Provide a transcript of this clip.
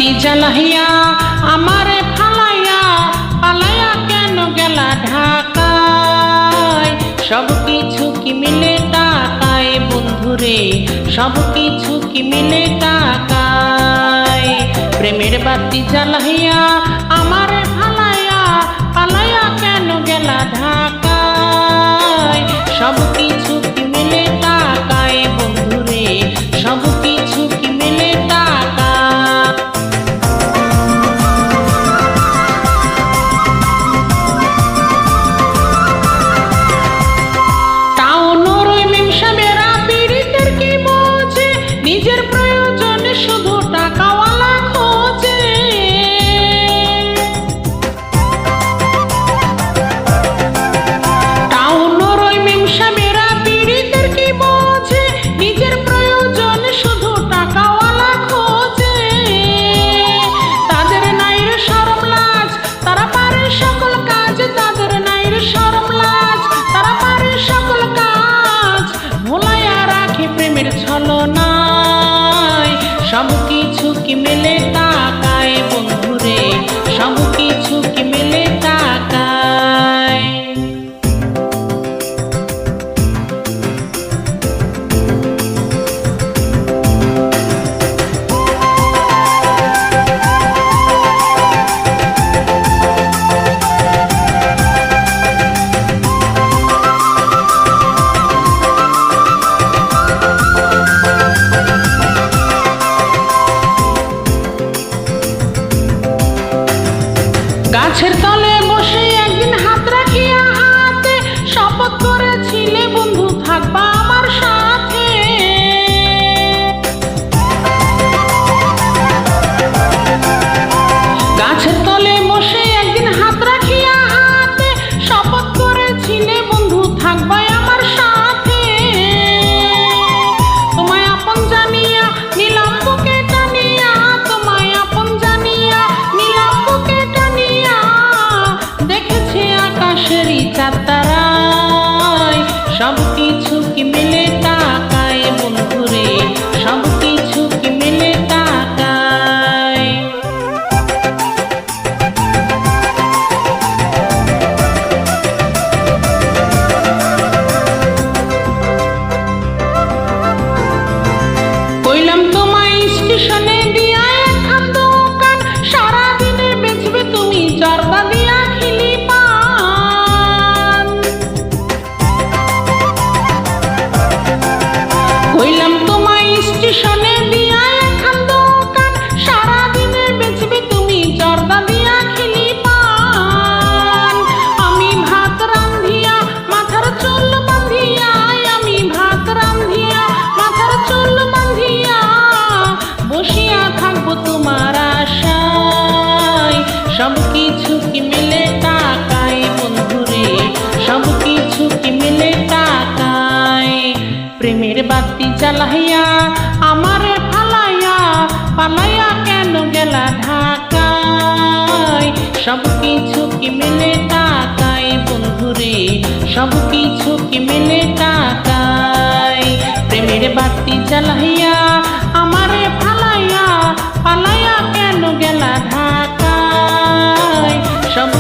বাতি জ্বালাইয়া আমারে ফালাইয়া পালাইয়া কেন গেলা ঢাকায়। সব কিছু কি মিলে টাকায় বন্ধুরে, সব কিছু কি মিলে টাকায়। প্রেমের বাতি জ্বালাইয়া আমারে ফালাইয়া পালাইয়া কেন গেলা ঢাকায়। সব কিছু কি মিলে টাকায় বন্ধুরে, সব কিছু কি মিলে টাকা। টাউনের ওই মিমসামেরা পীড়িতের কি বোঝে, নিজের প্রয়োজনে শুধু টাকাওয়ালা খোঁজে। টাউনের ওই মিমসামেরা পীড়িতের কি বোঝে, নিজের প্রয়োজনে শুধু টাকাওয়ালা খোঁজে। তাদের নাই রে শরম লাজ, তারা পারে সকল কাজ। তাদের নাই রে শরম লাজ, তারা পারে সকল কাজ। ভোলাইয়া রাখে প্রেমের ছলনায়, সব কিছু কি মেলে টাকায় বন্ধুরে, সব কিছু কি মেলে টাকায়। গাছের তলে বসে একদিন হাত রাখিয়া হাতে শপথ করেছিলে বন্ধু থাকবা আমার সাথে। গাছের তলে বসে একদিন হাত রাখিয়া হাতে শপথ করেছিলে বন্ধু থাকবা আমার সাথে। তোমায় আপন জানিয়া নিলাম বুকে টানিয়া, তোমায় আপন জানিয়া নিলাম বুকে টানিয়া। দেখেছি আকাশেরই চাঁদ তারায়, সব কিছু কি মিলে টাকায় বন্ধুরে, সব কিছু কি মিলে টাকায়। কইলাম তোমায় স্টেশনে দিয়া একখান দোকান, সারাদিনে বেচবে তুমি জর্দা দিয়া খিলি পান। কইলাম তোমায় স্টেশনে দিয়া একখান দোকান, সারাদিনে বেচবে তুমি জর্দা দিয়া খিলি পান। আমি ভাত রান্ধিয়া মাথার চুল বাঁধিয়া, আমি ভাত রান্ধিয়া মাথার চুল বাঁধিয়া বসিয়া থাকবো তোমার আশায়। সব কিছু কি মিলে টাকায় বন্ধুরে, সব কিছু কি মিলে টাকায়। প্রেমের বাতি জ্বালাইয়া আমারে ফালাইয়া পালাইয়া কেন গেলা ঢাকায়। সব কিছু কি মিলে টাকায় বন্ধুরে, সব কিছু কি মিলে টাকায়। প্রেমের বাতি জ্বালাইয়া আমারে ফালাইয়া পালাইয়া কেন গেলা ঢাকায়। সব